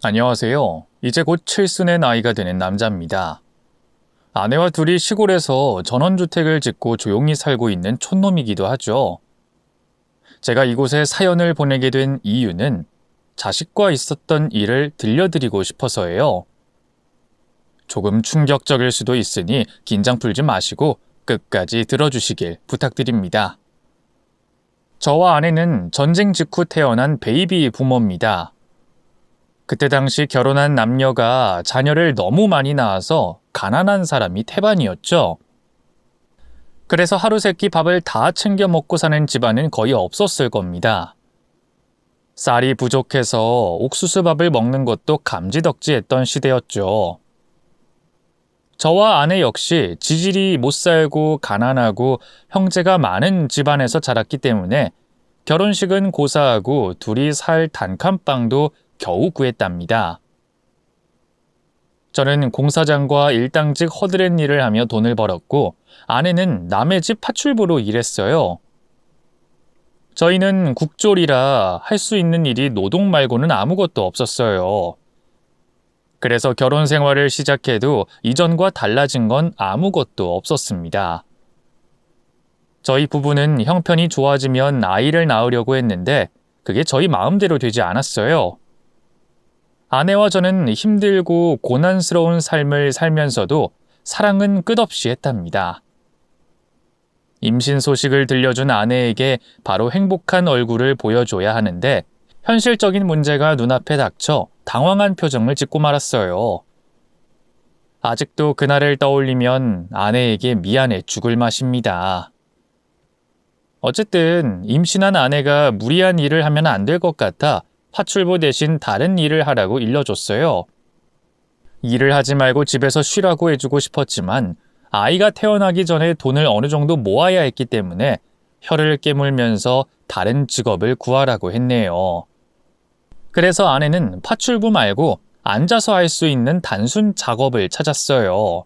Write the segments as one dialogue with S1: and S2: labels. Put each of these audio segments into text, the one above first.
S1: 안녕하세요. 이제 곧 칠순의 나이가 되는 남자입니다. 아내와 둘이 시골에서 전원주택을 짓고 조용히 살고 있는 촌놈이기도 하죠. 제가 이곳에 사연을 보내게 된 이유는 자식과 있었던 일을 들려드리고 싶어서예요. 조금 충격적일 수도 있으니 긴장 풀지 마시고 끝까지 들어주시길 부탁드립니다. 저와 아내는 전쟁 직후 태어난 베이비 부모입니다. 그때 당시 결혼한 남녀가 자녀를 너무 많이 낳아서 가난한 사람이 태반이었죠. 그래서 하루 세끼 밥을 다 챙겨 먹고 사는 집안은 거의 없었을 겁니다. 쌀이 부족해서 옥수수밥을 먹는 것도 감지덕지했던 시대였죠. 저와 아내 역시 지질이 못 살고 가난하고 형제가 많은 집안에서 자랐기 때문에 결혼식은 고사하고 둘이 살 단칸방도 겨우 구했답니다. 저는 공사장과 일당직 허드렛 일을 하며 돈을 벌었고 아내는 남의 집 파출부로 일했어요. 저희는 국졸이라 할 수 있는 일이 노동 말고는 아무것도 없었어요. 그래서 결혼 생활을 시작해도 이전과 달라진 건 아무것도 없었습니다. 저희 부부는 형편이 좋아지면 아이를 낳으려고 했는데 그게 저희 마음대로 되지 않았어요. 아내와 저는 힘들고 고난스러운 삶을 살면서도 사랑은 끝없이 했답니다. 임신 소식을 들려준 아내에게 바로 행복한 얼굴을 보여줘야 하는데 현실적인 문제가 눈앞에 닥쳐 당황한 표정을 짓고 말았어요. 아직도 그날을 떠올리면 아내에게 미안해 죽을 맛입니다. 어쨌든 임신한 아내가 무리한 일을 하면 안 될 것 같아 파출부 대신 다른 일을 하라고 일러줬어요. 일을 하지 말고 집에서 쉬라고 해주고 싶었지만 아이가 태어나기 전에 돈을 어느 정도 모아야 했기 때문에 혀를 깨물면서 다른 직업을 구하라고 했네요. 그래서 아내는 파출부 말고 앉아서 할 수 있는 단순 작업을 찾았어요.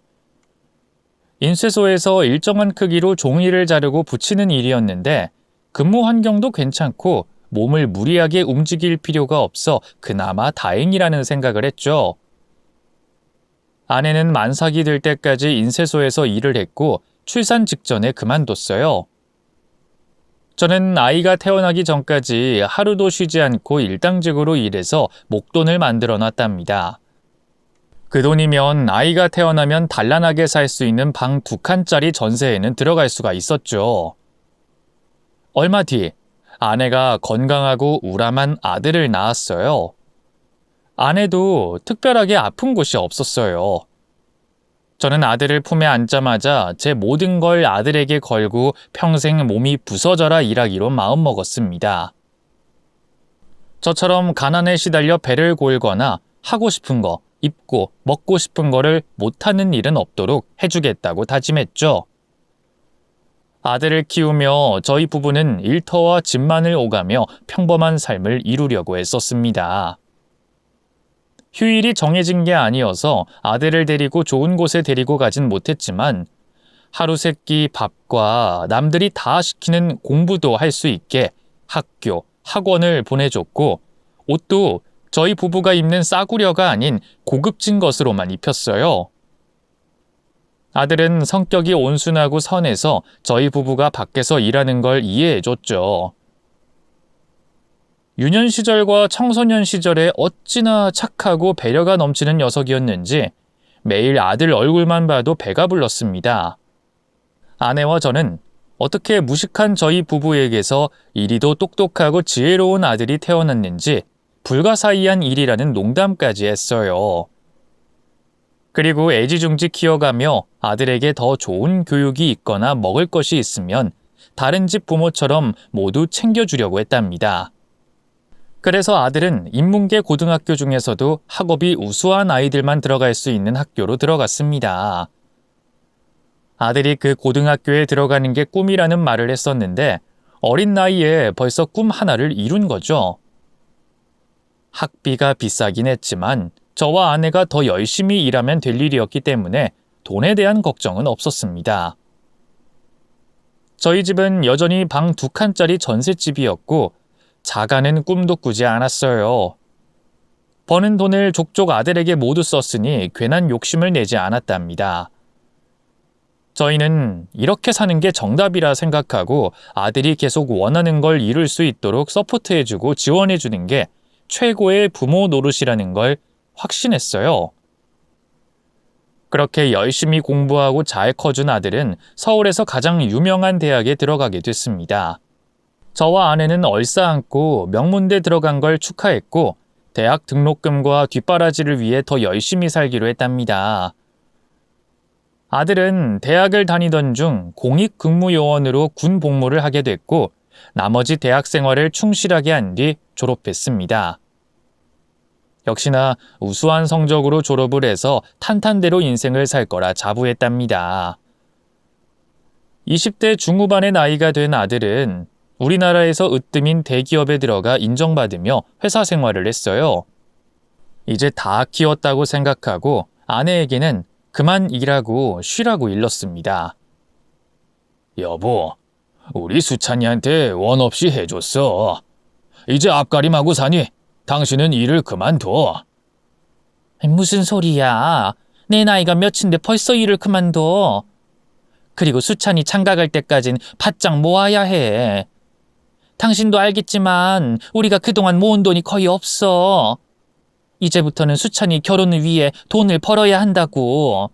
S1: 인쇄소에서 일정한 크기로 종이를 자르고 붙이는 일이었는데 근무 환경도 괜찮고 몸을 무리하게 움직일 필요가 없어 그나마 다행이라는 생각을 했죠. 아내는 만삭이 될 때까지 인쇄소에서 일을 했고 출산 직전에 그만뒀어요. 저는 아이가 태어나기 전까지 하루도 쉬지 않고 일당직으로 일해서 목돈을 만들어 놨답니다. 그 돈이면 아이가 태어나면 단란하게 살 수 있는 방 2칸짜리 전세에는 들어갈 수가 있었죠. 얼마 뒤 아내가 건강하고 우람한 아들을 낳았어요. 아내도 특별하게 아픈 곳이 없었어요. 저는 아들을 품에 안자마자 제 모든 걸 아들에게 걸고 평생 몸이 부서져라 일하기로 마음먹었습니다. 저처럼 가난에 시달려 배를 골거나 하고 싶은 거, 입고 먹고 싶은 거를 못하는 일은 없도록 해주겠다고 다짐했죠. 아들을 키우며 저희 부부는 일터와 집만을 오가며 평범한 삶을 이루려고 했었습니다. 휴일이 정해진 게 아니어서 아들을 데리고 좋은 곳에 데리고 가진 못했지만 하루 세끼 밥과 남들이 다 시키는 공부도 할 수 있게 학교, 학원을 보내줬고 옷도 저희 부부가 입는 싸구려가 아닌 고급진 것으로만 입혔어요. 아들은 성격이 온순하고 선해서 저희 부부가 밖에서 일하는 걸 이해해줬죠. 유년 시절과 청소년 시절에 어찌나 착하고 배려가 넘치는 녀석이었는지 매일 아들 얼굴만 봐도 배가 불렀습니다. 아내와 저는 어떻게 무식한 저희 부부에게서 이리도 똑똑하고 지혜로운 아들이 태어났는지 불가사의한 일이라는 농담까지 했어요. 그리고 애지중지 키워가며 아들에게 더 좋은 교육이 있거나 먹을 것이 있으면 다른 집 부모처럼 모두 챙겨주려고 했답니다. 그래서 아들은 인문계 고등학교 중에서도 학업이 우수한 아이들만 들어갈 수 있는 학교로 들어갔습니다. 아들이 그 고등학교에 들어가는 게 꿈이라는 말을 했었는데 어린 나이에 벌써 꿈 하나를 이룬 거죠. 학비가 비싸긴 했지만 저와 아내가 더 열심히 일하면 될 일이었기 때문에 돈에 대한 걱정은 없었습니다. 저희 집은 여전히 방 2칸짜리 전셋집이었고 자가는 꿈도 꾸지 않았어요. 버는 돈을 족족 아들에게 모두 썼으니 괜한 욕심을 내지 않았답니다. 저희는 이렇게 사는 게 정답이라 생각하고 아들이 계속 원하는 걸 이룰 수 있도록 서포트해주고 지원해주는 게 최고의 부모 노릇이라는 걸 확신했어요. 그렇게 열심히 공부하고 잘 커준 아들은 서울에서 가장 유명한 대학에 들어가게 됐습니다. 저와 아내는 얼싸안고 명문대 들어간 걸 축하했고 대학 등록금과 뒷바라지를 위해 더 열심히 살기로 했답니다. 아들은 대학을 다니던 중 공익근무요원으로 군 복무를 하게 됐고 나머지 대학 생활을 충실하게 한 뒤 졸업했습니다. 역시나 우수한 성적으로 졸업을 해서 탄탄대로 인생을 살 거라 자부했답니다. 20대 중후반의 나이가 된 아들은 우리나라에서 으뜸인 대기업에 들어가 인정받으며 회사 생활을 했어요. 이제 다 키웠다고 생각하고 아내에게는 그만 일하고 쉬라고 일렀습니다. 여보, 우리 수찬이한테 원 없이 해줬어. 이제 앞가림하고 사니 당신은 일을 그만둬.
S2: 무슨 소리야. 내 나이가 몇인데 벌써 일을 그만둬. 그리고 수찬이 장가갈 때까진 바짝 모아야 해. 당신도 알겠지만 우리가 그동안 모은 돈이 거의 없어. 이제부터는 수찬이 결혼을 위해 돈을 벌어야 한다고.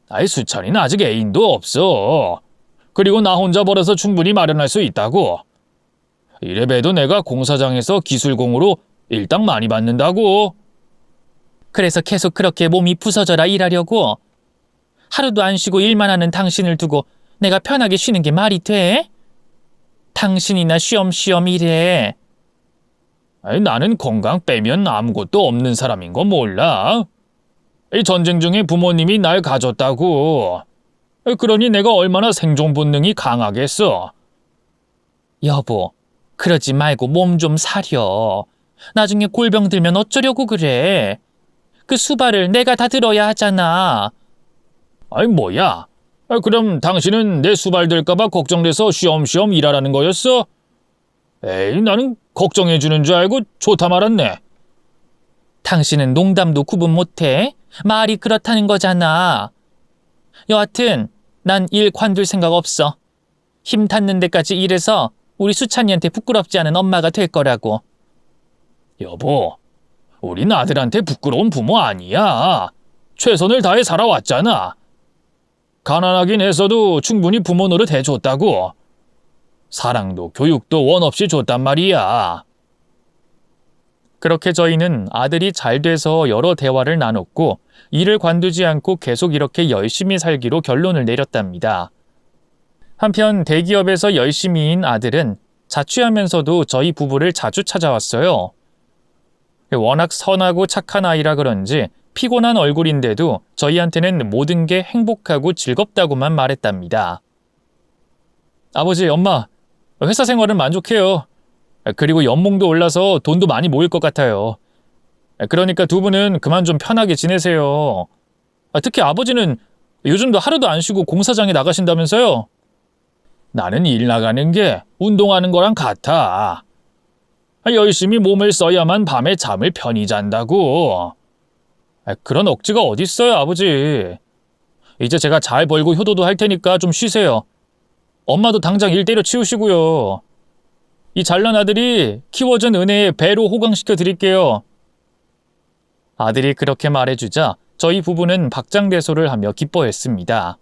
S1: 아이, 수찬이는 아직 애인도 없어. 그리고 나 혼자 벌어서 충분히 마련할 수 있다고. 이래봬도 내가 공사장에서 기술공으로 일당 많이 받는다고.
S2: 그래서 계속 그렇게 몸이 부서져라 일하려고? 하루도 안 쉬고 일만 하는 당신을 두고 내가 편하게 쉬는 게 말이 돼? 당신이나 쉬엄쉬엄 일해.
S1: 아니, 나는 건강 빼면 아무것도 없는 사람인 거 몰라? 이 전쟁 중에 부모님이 날 가졌다고. 그러니 내가 얼마나 생존 본능이 강하겠어.
S2: 여보, 그러지 말고 몸 좀 사려. 나중에 골병 들면 어쩌려고 그래. 그 수발을 내가 다 들어야 하잖아.
S1: 아이, 뭐야? 그럼 당신은 내 수발 될까봐 걱정돼서 쉬엄쉬엄 일하라는 거였어? 에이, 나는 걱정해주는 줄 알고 좋다 말았네.
S2: 당신은 농담도 구분 못해? 말이 그렇다는 거잖아. 여하튼 난 일 관둘 생각 없어. 힘 닿는 데까지 일해서 우리 수찬이한테 부끄럽지 않은 엄마가 될 거라고.
S1: 여보, 우린 아들한테 부끄러운 부모 아니야. 최선을 다해 살아왔잖아. 가난하긴 했어도 충분히 부모 노릇 해줬다고. 사랑도 교육도 원 없이 줬단 말이야. 그렇게 저희는 아들이 잘 돼서 여러 대화를 나눴고 일을 관두지 않고 계속 이렇게 열심히 살기로 결론을 내렸답니다. 한편 대기업에서 열심히인 아들은 자취하면서도 저희 부부를 자주 찾아왔어요. 워낙 선하고 착한 아이라 그런지 피곤한 얼굴인데도 저희한테는 모든 게 행복하고 즐겁다고만 말했답니다. 아버지, 엄마, 회사 생활은 만족해요. 그리고 연봉도 올라서 돈도 많이 모일 것 같아요. 그러니까 두 분은 그만 좀 편하게 지내세요. 특히 아버지는 요즘도 하루도 안 쉬고 공사장에 나가신다면서요? 나는 일 나가는 게 운동하는 거랑 같아. 열심히 몸을 써야만 밤에 잠을 편히 잔다고. 그런 억지가 어딨어요, 아버지. 이제 제가 잘 벌고 효도도 할 테니까 좀 쉬세요. 엄마도 당장 일 때려치우시고요. 이 잘난 아들이 키워준 은혜에 배로 호강시켜 드릴게요. 아들이 그렇게 말해주자 저희 부부는 박장대소를 하며 기뻐했습니다.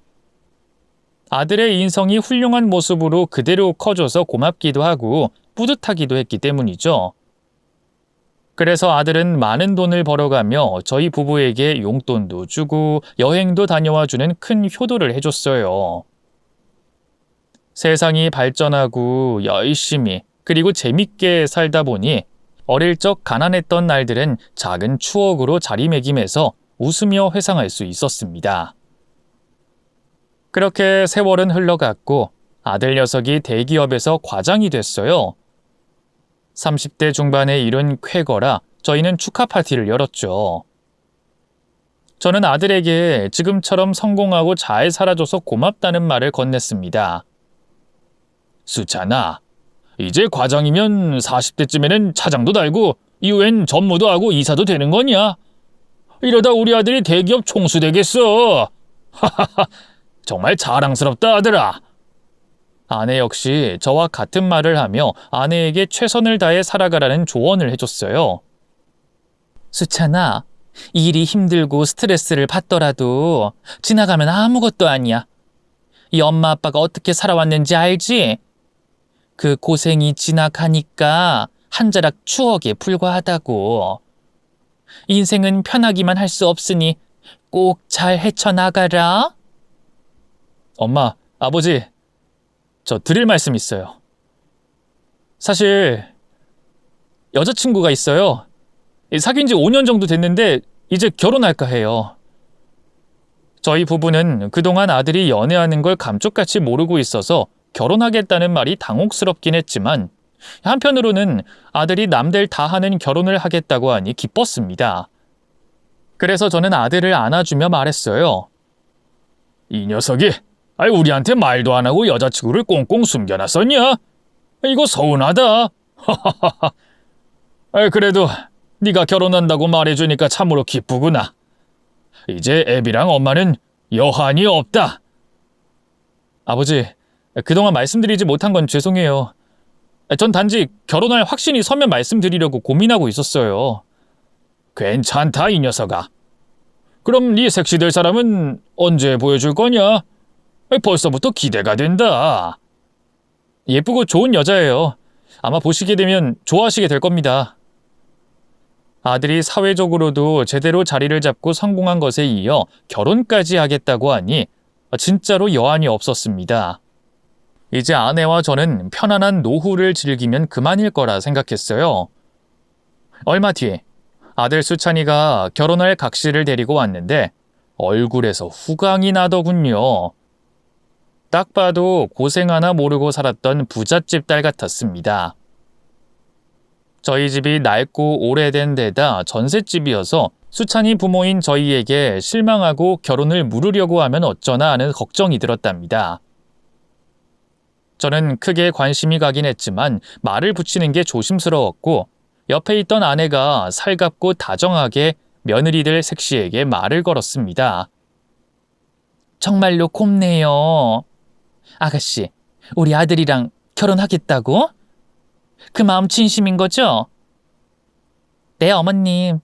S1: 아들의 인성이 훌륭한 모습으로 그대로 커져서 고맙기도 하고 뿌듯하기도 했기 때문이죠. 그래서 아들은 많은 돈을 벌어가며 저희 부부에게 용돈도 주고 여행도 다녀와주는 큰 효도를 해줬어요. 세상이 발전하고 열심히 그리고 재밌게 살다 보니 어릴 적 가난했던 날들은 작은 추억으로 자리매김해서 웃으며 회상할 수 있었습니다. 그렇게 세월은 흘러갔고 아들 녀석이 대기업에서 과장이 됐어요. 30대 중반에 이른 쾌거라 저희는 축하 파티를 열었죠. 저는 아들에게 지금처럼 성공하고 잘 살아줘서 고맙다는 말을 건넸습니다. 수찬아, 이제 과장이면 40대쯤에는 차장도 달고 이후엔 전무도 하고 이사도 되는 거냐? 이러다 우리 아들이 대기업 총수 되겠어. 하하하, 정말 자랑스럽다 아들아. 아내 역시 저와 같은 말을 하며 아내에게 최선을 다해 살아가라는 조언을 해줬어요.
S2: 수찬아, 일이 힘들고 스트레스를 받더라도 지나가면 아무것도 아니야. 이 엄마 아빠가 어떻게 살아왔는지 알지? 그 고생이 지나가니까 한 자락 추억에 불과하다고. 인생은 편하기만 할 수 없으니 꼭 잘 헤쳐나가라.
S1: 엄마, 아버지, 저 드릴 말씀 있어요. 사실 여자친구가 있어요. 사귄 지 5년 정도 됐는데 이제 결혼할까 해요. 저희 부부는 그동안 아들이 연애하는 걸 감쪽같이 모르고 있어서 결혼하겠다는 말이 당혹스럽긴 했지만 한편으로는 아들이 남들 다 하는 결혼을 하겠다고 하니 기뻤습니다. 그래서 저는 아들을 안아주며 말했어요. 이 녀석이 우리한테 말도 안 하고 여자친구를 꽁꽁 숨겨놨었냐? 이거 서운하다. 그래도 네가 결혼한다고 말해주니까 참으로 기쁘구나. 이제 애비랑 엄마는 여한이 없다. 아버지, 그동안 말씀드리지 못한 건 죄송해요. 전 단지 결혼할 확신이 서면 말씀드리려고 고민하고 있었어요. 괜찮다, 이 녀석아. 그럼 네 섹시될 사람은 언제 보여줄 거냐? 벌써부터 기대가 된다. 예쁘고 좋은 여자예요. 아마 보시게 되면 좋아하시게 될 겁니다. 아들이 사회적으로도 제대로 자리를 잡고 성공한 것에 이어 결혼까지 하겠다고 하니 진짜로 여한이 없었습니다. 이제 아내와 저는 편안한 노후를 즐기면 그만일 거라 생각했어요. 얼마 뒤에 아들 수찬이가 결혼할 각시를 데리고 왔는데 얼굴에서 후광이 나더군요. 딱 봐도 고생 하나 모르고 살았던 부잣집 딸 같았습니다. 저희 집이 낡고 오래된 데다 전셋집이어서 수찬이 부모인 저희에게 실망하고 결혼을 물으려고 하면 어쩌나 하는 걱정이 들었답니다. 저는 크게 관심이 가긴 했지만 말을 붙이는 게 조심스러웠고 옆에 있던 아내가 살갑고 다정하게 며느리들 색시에게 말을 걸었습니다. 정말로 곱네요. 아가씨, 우리 아들이랑 결혼하겠다고? 그 마음 진심인 거죠? 네, 어머님.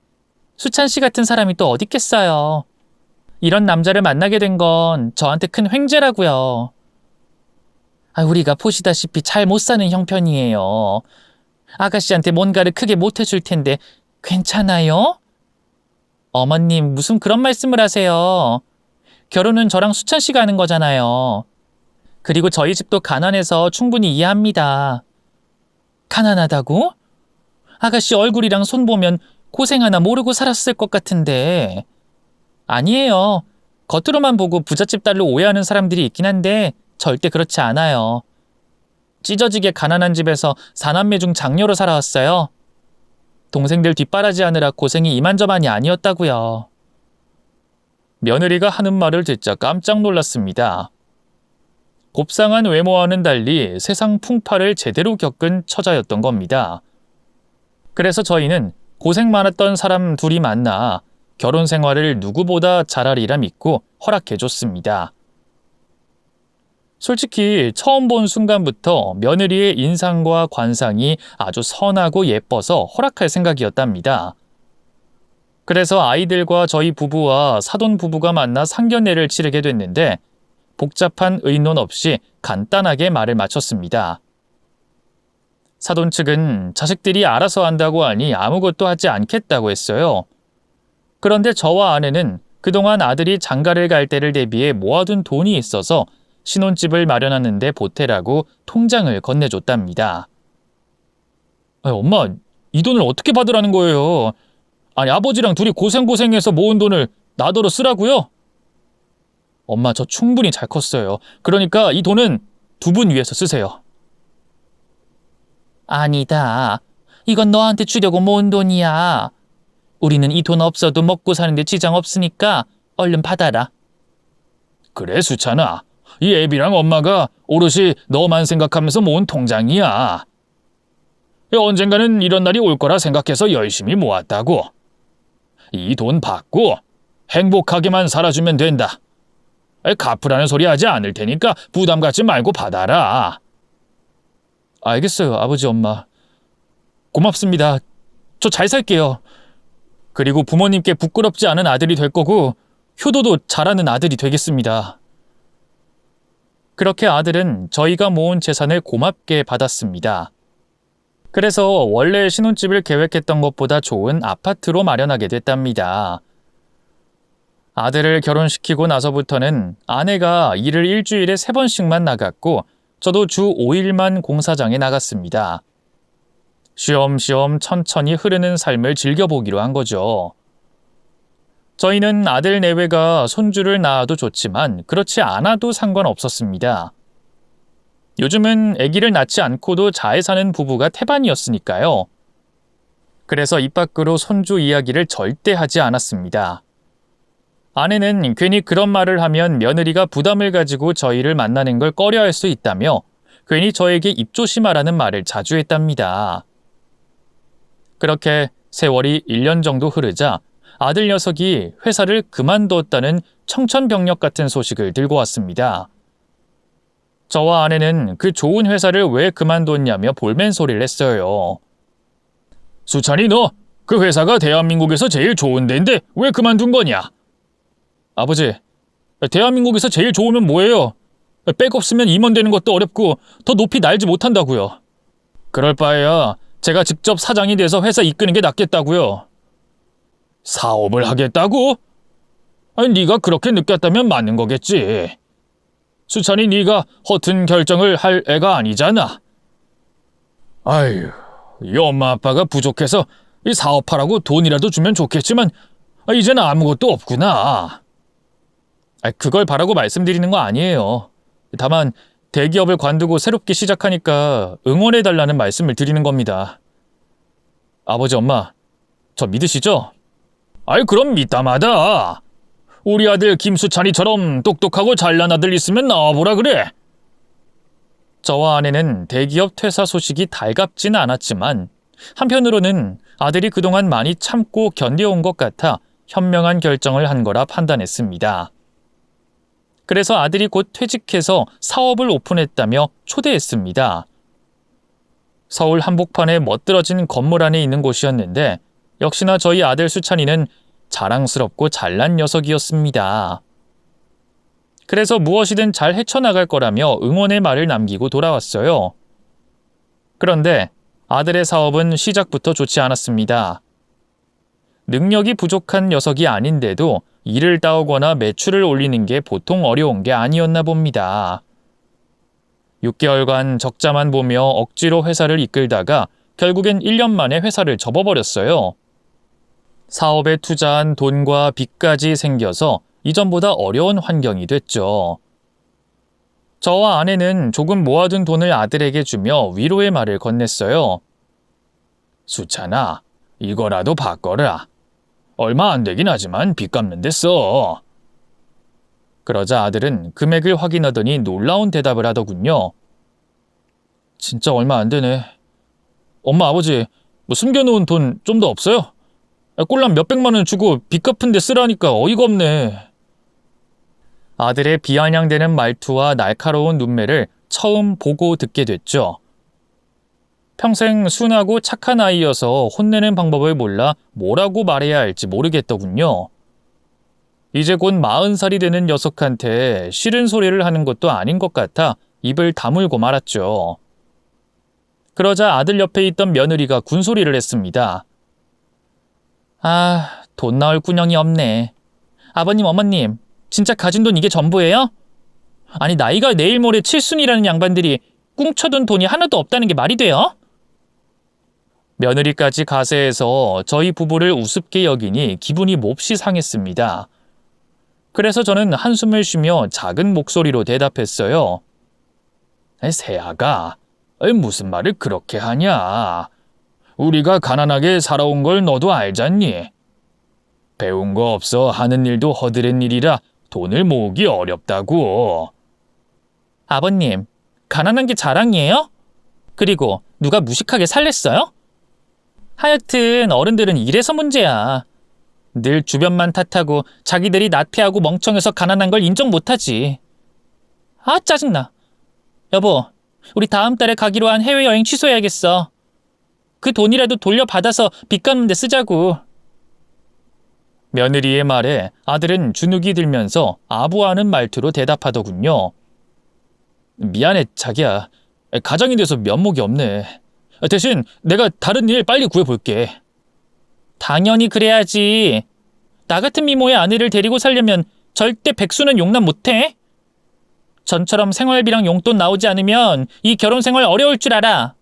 S1: 수찬 씨 같은 사람이 또 어디 있겠어요. 이런 남자를 만나게 된 건 저한테 큰 횡재라고요. 우리가 보시다시피 잘 못 사는 형편이에요. 아가씨한테 뭔가를 크게 못 해줄 텐데 괜찮아요? 어머님, 무슨 그런 말씀을 하세요. 결혼은 저랑 수찬 씨가 하는 거잖아요. 그리고 저희 집도 가난해서 충분히 이해합니다. 가난하다고? 아가씨 얼굴이랑 손 보면 고생 하나 모르고 살았을 것 같은데. 아니에요. 겉으로만 보고 부잣집 딸로 오해하는 사람들이 있긴 한데 절대 그렇지 않아요. 찢어지게 가난한 집에서 4남매 중 장녀로 살아왔어요. 동생들 뒷바라지하느라 고생이 이만저만이 아니었다고요. 며느리가 하는 말을 듣자 깜짝 놀랐습니다. 곱상한 외모와는 달리 세상 풍파를 제대로 겪은 처자였던 겁니다. 그래서 저희는 고생 많았던 사람 둘이 만나 결혼 생활을 누구보다 잘하리라 믿고 허락해줬습니다. 솔직히 처음 본 순간부터 며느리의 인상과 관상이 아주 선하고 예뻐서 허락할 생각이었답니다. 그래서 아이들과 저희 부부와 사돈 부부가 만나 상견례를 치르게 됐는데 복잡한 의논 없이 간단하게 말을 마쳤습니다. 사돈 측은 자식들이 알아서 한다고 하니 아무것도 하지 않겠다고 했어요. 그런데 저와 아내는 그동안 아들이 장가를 갈 때를 대비해 모아둔 돈이 있어서 신혼집을 마련하는데 보태라고 통장을 건네줬답니다. 엄마, 이 돈을 어떻게 받으라는 거예요? 아버지랑 둘이 고생해서 모은 돈을 나더러 쓰라고요? 엄마, 저 충분히 잘 컸어요. 그러니까 이 돈은 두 분 위해서 쓰세요. 아니다. 이건 너한테 주려고 모은 돈이야. 우리는 이 돈 없어도 먹고 사는데 지장 없으니까 얼른 받아라. 그래, 수찬아. 이 애비랑 엄마가 오롯이 너만 생각하면서 모은 통장이야. 언젠가는 이런 날이 올 거라 생각해서 열심히 모았다고. 이 돈 받고 행복하게만 살아주면 된다. 갚으라는 소리 하지 않을 테니까 부담 갖지 말고 받아라. 알겠어요, 아버지, 엄마. 고맙습니다. 저 잘 살게요. 그리고 부모님께 부끄럽지 않은 아들이 될 거고 효도도 잘하는 아들이 되겠습니다. 그렇게 아들은 저희가 모은 재산을 고맙게 받았습니다. 그래서 원래 신혼집을 계획했던 것보다 좋은 아파트로 마련하게 됐답니다. 아들을 결혼시키고 나서부터는 아내가 일을 일주일에 3번씩만 나갔고 저도 주 5일만 공사장에 나갔습니다. 쉬엄쉬엄 천천히 흐르는 삶을 즐겨보기로 한 거죠. 저희는 아들 내외가 손주를 낳아도 좋지만 그렇지 않아도 상관없었습니다. 요즘은 아기를 낳지 않고도 잘 사는 부부가 태반이었으니까요. 그래서 입 밖으로 손주 이야기를 절대 하지 않았습니다. 아내는 괜히 그런 말을 하면 며느리가 부담을 가지고 저희를 만나는 걸 꺼려할 수 있다며 괜히 저에게 입조심하라는 말을 자주 했답니다. 그렇게 세월이 1년 정도 흐르자 아들 녀석이 회사를 그만뒀다는 청천벽력 같은 소식을 들고 왔습니다. 저와 아내는 그 좋은 회사를 왜 그만뒀냐며 볼멘소리를 했어요. 수찬이, 너 그 회사가 대한민국에서 제일 좋은 데인데 왜 그만둔 거냐? 아버지, 대한민국에서 제일 좋으면 뭐예요? 백 없으면 임원 되는 것도 어렵고 더 높이 날지 못한다고요. 그럴 바에야 제가 직접 사장이 돼서 회사 이끄는 게 낫겠다고요. 사업을 하겠다고? 아니, 네가 그렇게 느꼈다면 맞는 거겠지. 수찬이, 네가 허튼 결정을 할 애가 아니잖아. 아유, 이 엄마 아빠가 부족해서 이 사업하라고 돈이라도 주면 좋겠지만 이제는 아무것도 없구나. 그걸 바라고 말씀드리는 거 아니에요. 다만 대기업을 관두고 새롭게 시작하니까 응원해달라는 말씀을 드리는 겁니다. 아버지, 엄마, 저 믿으시죠? 아이, 그럼 믿다마다. 우리 아들 김수찬이처럼 똑똑하고 잘난 아들 있으면 나와보라 그래. 저와 아내는 대기업 퇴사 소식이 달갑지는 않았지만 한편으로는 아들이 그동안 많이 참고 견뎌온 것 같아 현명한 결정을 한 거라 판단했습니다. 그래서 아들이 곧 퇴직해서 사업을 오픈했다며 초대했습니다. 서울 한복판에 멋들어진 건물 안에 있는 곳이었는데 역시나 저희 아들 수찬이는 자랑스럽고 잘난 녀석이었습니다. 그래서 무엇이든 잘 헤쳐나갈 거라며 응원의 말을 남기고 돌아왔어요. 그런데 아들의 사업은 시작부터 좋지 않았습니다. 능력이 부족한 녀석이 아닌데도 일을 따오거나 매출을 올리는 게 보통 어려운 게 아니었나 봅니다. 6개월간 적자만 보며 억지로 회사를 이끌다가 결국엔 1년 만에 회사를 접어버렸어요. 사업에 투자한 돈과 빚까지 생겨서 이전보다 어려운 환경이 됐죠. 저와 아내는 조금 모아둔 돈을 아들에게 주며 위로의 말을 건넸어요. 수찬아, 이거라도 바꿔라. 얼마 안 되긴 하지만 빚 갚는 데 써. 그러자 아들은 금액을 확인하더니 놀라운 대답을 하더군요. 진짜 얼마 안 되네. 엄마, 아버지, 숨겨놓은 돈 좀 더 없어요? 꼴랑 몇백만 원 주고 빚 갚은 데 쓰라니까 어이가 없네. 아들의 비아냥대는 말투와 날카로운 눈매를 처음 보고 듣게 됐죠. 평생 순하고 착한 아이여서 혼내는 방법을 몰라 뭐라고 말해야 할지 모르겠더군요. 이제 곧 40살이 되는 녀석한테 싫은 소리를 하는 것도 아닌 것 같아 입을 다물고 말았죠. 그러자 아들 옆에 있던 며느리가 군소리를 했습니다. 아, 돈 나올 군형이 없네. 아버님, 어머님, 진짜 가진 돈 이게 전부예요? 아니, 나이가 내일 모레 칠순이라는 양반들이 꿍쳐둔 돈이 하나도 없다는 게 말이 돼요? 며느리까지 가세해서 저희 부부를 우습게 여기니 기분이 몹시 상했습니다. 그래서 저는 한숨을 쉬며 작은 목소리로 대답했어요. 새아가, 무슨 말을 그렇게 하냐. 우리가 가난하게 살아온 걸 너도 알잖니. 배운 거 없어 하는 일도 허드렛 일이라 돈을 모으기 어렵다고. 아버님, 가난한 게 자랑이에요? 그리고 누가 무식하게 살랬어요?
S2: 하여튼 어른들은 이래서 문제야. 늘 주변만 탓하고 자기들이 나태하고 멍청해서 가난한 걸 인정 못하지. 아, 짜증나. 여보, 우리 다음 달에 가기로 한 해외여행 취소해야겠어. 그 돈이라도 돌려받아서 빚 갚는 데 쓰자고.
S1: 며느리의 말에 아들은 주눅이 들면서 아부하는 말투로 대답하더군요. 미안해, 자기야. 가장이 돼서 면목이 없네. 대신 내가 다른 일 빨리 구해볼게.
S2: 당연히 그래야지. 나 같은 미모의 아내를 데리고 살려면 절대 백수는 용납 못해. 전처럼 생활비랑 용돈 나오지 않으면 이 결혼 생활 어려울 줄 알아.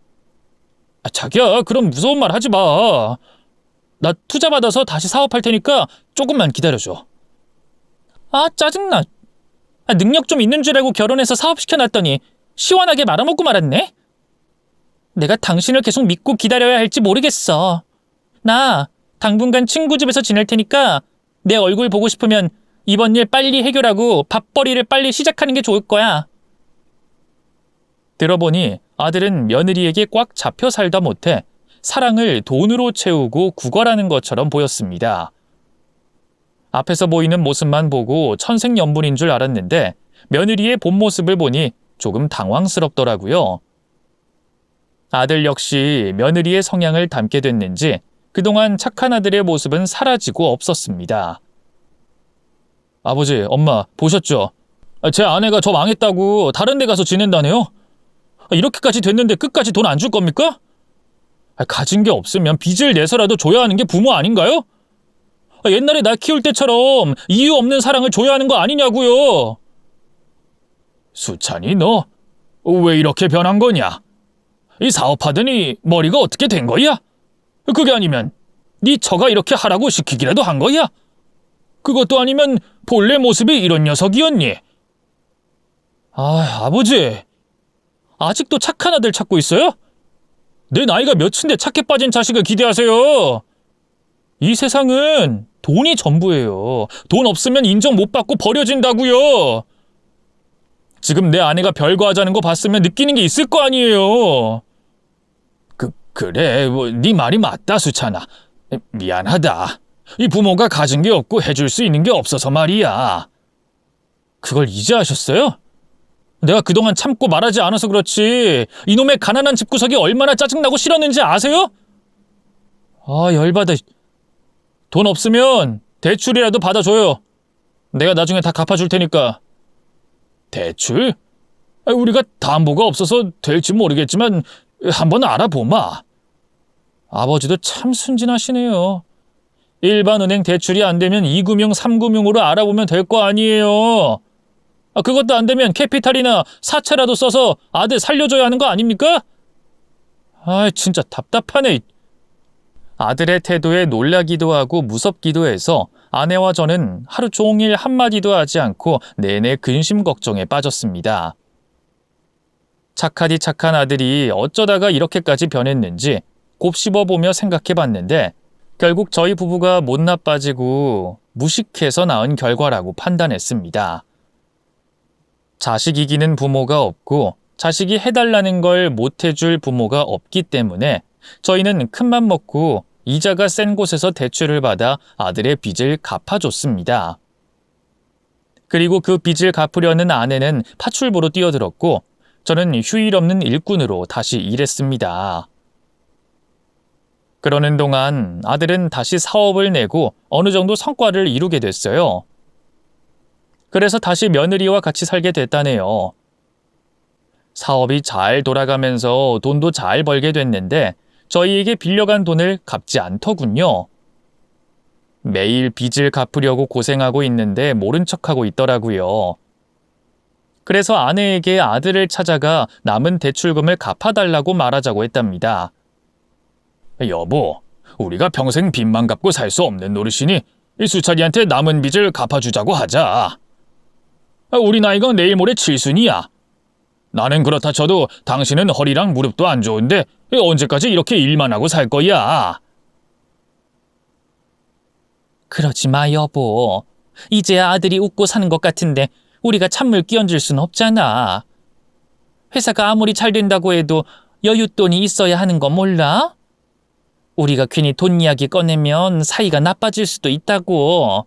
S1: 자기야, 그럼 무서운 말 하지 마. 나 투자 받아서 다시 사업할 테니까 조금만 기다려줘.
S2: 아, 짜증나. 능력 좀 있는 줄 알고 결혼해서 사업시켜놨더니 시원하게 말아먹고 말았네. 내가 당신을 계속 믿고 기다려야 할지 모르겠어. 나 당분간 친구 집에서 지낼 테니까 내 얼굴 보고 싶으면 이번 일 빨리 해결하고 밥벌이를 빨리 시작하는 게 좋을 거야.
S1: 들어보니 아들은 며느리에게 꽉 잡혀 살다 못해 사랑을 돈으로 채우고 구걸하는 것처럼 보였습니다. 앞에서 보이는 모습만 보고 천생연분인 줄 알았는데 며느리의 본 모습을 보니 조금 당황스럽더라고요. 아들 역시 며느리의 성향을 담게 됐는지 그동안 착한 아들의 모습은 사라지고 없었습니다. 아버지, 엄마 보셨죠? 제 아내가 저 망했다고 다른 데 가서 지낸다네요? 이렇게까지 됐는데 끝까지 돈 안 줄 겁니까? 가진 게 없으면 빚을 내서라도 줘야 하는 게 부모 아닌가요? 옛날에 나 키울 때처럼 이유 없는 사랑을 줘야 하는 거 아니냐고요. 수찬이, 너 왜 이렇게 변한 거냐? 이 사업하더니 머리가 어떻게 된 거야? 그게 아니면 네 처가 이렇게 하라고 시키기라도 한 거야? 그것도 아니면 본래 모습이 이런 녀석이었니? 아버지, 아직도 착한 아들 찾고 있어요? 내 나이가 몇인데 착해 빠진 자식을 기대하세요. 이 세상은 돈이 전부예요. 돈 없으면 인정 못 받고 버려진다고요. 지금 내 아내가 별거하자는 거 봤으면 느끼는 게 있을 거 아니에요. 그래, 네 말이 맞다, 수찬아. 미안하다. 이 부모가 가진 게 없고 해줄 수 있는 게 없어서 말이야. 그걸 이제 아셨어요? 내가 그동안 참고 말하지 않아서 그렇지 이놈의 가난한 집구석이 얼마나 짜증나고 싫었는지 아세요? 열받아. 돈 없으면 대출이라도 받아줘요. 내가 나중에 다 갚아줄 테니까. 대출? 우리가 담보가 없어서 될지 모르겠지만 한번 알아보마. 아버지도 참 순진하시네요. 일반은행 대출이 안 되면 2금융, 3금융으로 알아보면 될 거 아니에요. 그것도 안 되면 캐피탈이나 사채라도 써서 아들 살려줘야 하는 거 아닙니까? 진짜 답답하네. 아들의 태도에 놀라기도 하고 무섭기도 해서 아내와 저는 하루 종일 한마디도 하지 않고 내내 근심 걱정에 빠졌습니다. 착하디 착한 아들이 어쩌다가 이렇게까지 변했는지 곱씹어보며 생각해봤는데 결국 저희 부부가 못나 빠지고 무식해서 낳은 결과라고 판단했습니다. 자식 이기는 부모가 없고 자식이 해달라는 걸 못해줄 부모가 없기 때문에 저희는 큰맘 먹고 이자가 센 곳에서 대출을 받아 아들의 빚을 갚아줬습니다. 그리고 그 빚을 갚으려는 아내는 파출부로 뛰어들었고 저는 휴일 없는 일꾼으로 다시 일했습니다. 그러는 동안 아들은 다시 사업을 내고 어느 정도 성과를 이루게 됐어요. 그래서 다시 며느리와 같이 살게 됐다네요. 사업이 잘 돌아가면서 돈도 잘 벌게 됐는데 저희에게 빌려간 돈을 갚지 않더군요. 매일 빚을 갚으려고 고생하고 있는데 모른 척하고 있더라고요. 그래서 아내에게 아들을 찾아가 남은 대출금을 갚아달라고 말하자고 했답니다. 여보, 우리가 평생 빚만 갚고 살 수 없는 노릇이니 이 수찬이한테 남은 빚을 갚아주자고 하자. 우리 나이가 내일 모레 7순이야. 나는 그렇다 쳐도 당신은 허리랑 무릎도 안 좋은데 언제까지 이렇게 일만 하고 살 거야?
S2: 그러지 마, 여보. 이제야 아들이 웃고 사는 것 같은데 우리가 찬물 끼얹을 순 없잖아. 회사가 아무리 잘 된다고 해도 여윳돈이 있어야 하는 거 몰라? 우리가 괜히 돈 이야기 꺼내면 사이가 나빠질 수도 있다고.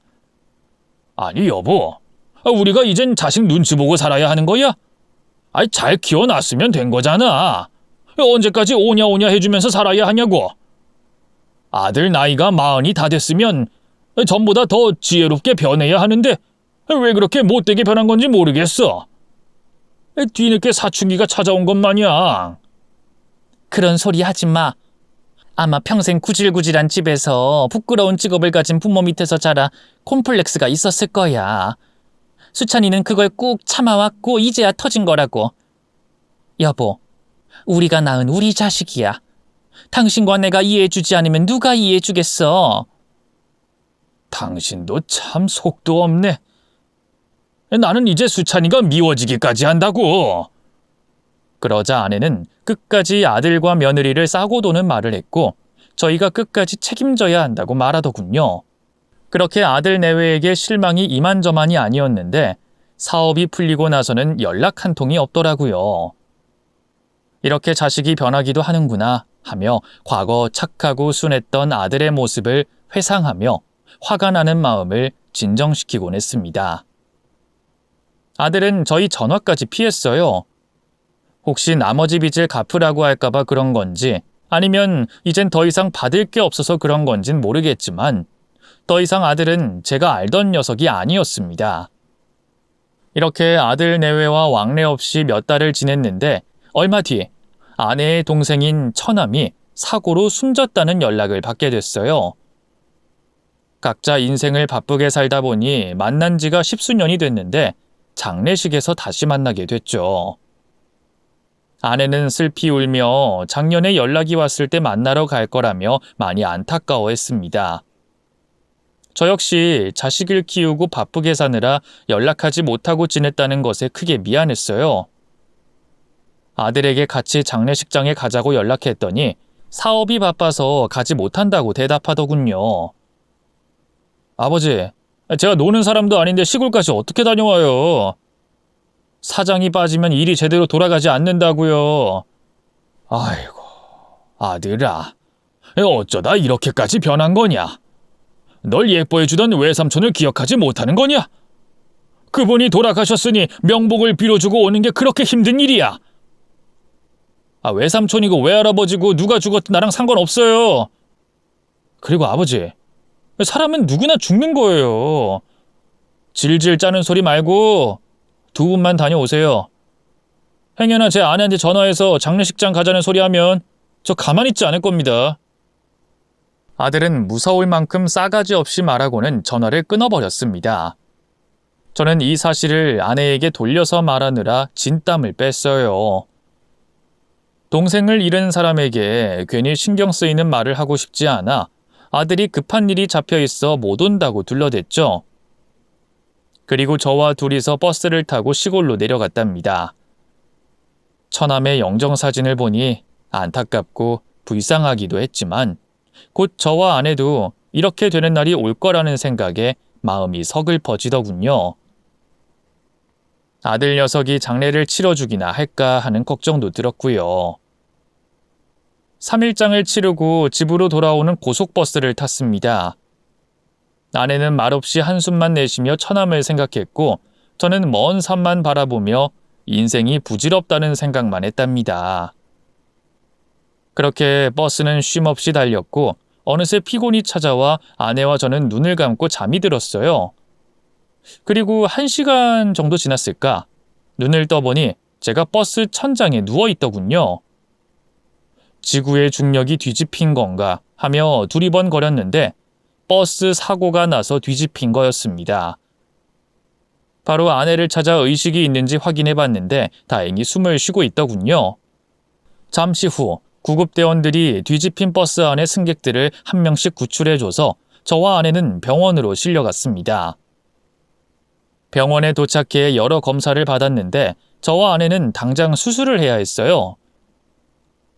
S1: 아니 여보, 우리가 이젠 자식 눈치 보고 살아야 하는 거야? 아이 잘 키워놨으면 된 거잖아. 언제까지 오냐 오냐 해주면서 살아야 하냐고. 아들 나이가 40이 다 됐으면 전보다 더 지혜롭게 변해야 하는데 왜 그렇게 못되게 변한 건지 모르겠어. 뒤늦게 사춘기가 찾아온 것 마냥.
S2: 그런 소리 하지 마. 아마 평생 구질구질한 집에서 부끄러운 직업을 가진 부모 밑에서 자라 콤플렉스가 있었을 거야. 수찬이는 그걸 꾹 참아왔고 이제야 터진 거라고. 여보, 우리가 낳은 우리 자식이야. 당신과 내가 이해해주지 않으면 누가 이해해주겠어?
S1: 당신도 참 속도 없네. 나는 이제 수찬이가 미워지기까지 한다고. 그러자 아내는 끝까지 아들과 며느리를 싸고 도는 말을 했고 저희가 끝까지 책임져야 한다고 말하더군요. 그렇게 아들 내외에게 실망이 이만저만이 아니었는데 사업이 풀리고 나서는 연락 한 통이 없더라고요. 이렇게 자식이 변하기도 하는구나 하며 과거 착하고 순했던 아들의 모습을 회상하며 화가 나는 마음을 진정시키곤 했습니다. 아들은 저희 전화까지 피했어요. 혹시 나머지 빚을 갚으라고 할까봐 그런 건지 아니면 이젠 더 이상 받을 게 없어서 그런 건진 모르겠지만 더 이상 아들은 제가 알던 녀석이 아니었습니다. 이렇게 아들 내외와 왕래 없이 몇 달을 지냈는데 얼마 뒤 아내의 동생인 처남이 사고로 숨졌다는 연락을 받게 됐어요. 각자 인생을 바쁘게 살다 보니 만난 지가 10수년이 됐는데 장례식에서 다시 만나게 됐죠. 아내는 슬피 울며 작년에 연락이 왔을 때 만나러 갈 거라며 많이 안타까워했습니다. 저 역시 자식을 키우고 바쁘게 사느라 연락하지 못하고 지냈다는 것에 크게 미안했어요. 아들에게 같이 장례식장에 가자고 연락했더니 사업이 바빠서 가지 못한다고 대답하더군요. 아버지, 제가 노는 사람도 아닌데 시골까지 어떻게 다녀와요? 사장이 빠지면 일이 제대로 돌아가지 않는다고요. 아이고, 아들아, 어쩌다 이렇게까지 변한 거냐? 널 예뻐해주던 외삼촌을 기억하지 못하는 거냐? 그분이 돌아가셨으니 명복을 빌어주고 오는 게 그렇게 힘든 일이야. 외삼촌이고 외할아버지고 누가 죽었든 나랑 상관없어요. 그리고 아버지, 사람은 누구나 죽는 거예요. 질질 짜는 소리 말고 두 분만 다녀오세요. 행여나 제 아내한테 전화해서 장례식장 가자는 소리 하면 저 가만히 있지 않을 겁니다. 아들은 무서울 만큼 싸가지 없이 말하고는 전화를 끊어버렸습니다. 저는 이 사실을 아내에게 돌려서 말하느라 진땀을 뺐어요. 동생을 잃은 사람에게 괜히 신경 쓰이는 말을 하고 싶지 않아 아들이 급한 일이 잡혀 있어 못 온다고 둘러댔죠. 그리고 저와 둘이서 버스를 타고 시골로 내려갔답니다. 처남의 영정사진을 보니 안타깝고 불쌍하기도 했지만 곧 저와 아내도 이렇게 되는 날이 올 거라는 생각에 마음이 서글퍼지더군요. 아들 녀석이 장례를 치러주기나 할까 하는 걱정도 들었고요. 3일장을 치르고 집으로 돌아오는 고속버스를 탔습니다. 아내는 말없이 한숨만 내쉬며 처남을 생각했고 저는 먼 산만 바라보며 인생이 부질없다는 생각만 했답니다. 그렇게 버스는 쉼없이 달렸고 어느새 피곤이 찾아와 아내와 저는 눈을 감고 잠이 들었어요. 그리고 1시간 정도 지났을까? 눈을 떠보니 제가 버스 천장에 누워있더군요. 지구의 중력이 뒤집힌 건가 하며 두리번거렸는데 버스 사고가 나서 뒤집힌 거였습니다. 바로 아내를 찾아 의식이 있는지 확인해봤는데 다행히 숨을 쉬고 있더군요. 잠시 후 구급대원들이 뒤집힌 버스 안의 승객들을 한 명씩 구출해줘서 저와 아내는 병원으로 실려갔습니다. 병원에 도착해 여러 검사를 받았는데 저와 아내는 당장 수술을 해야 했어요.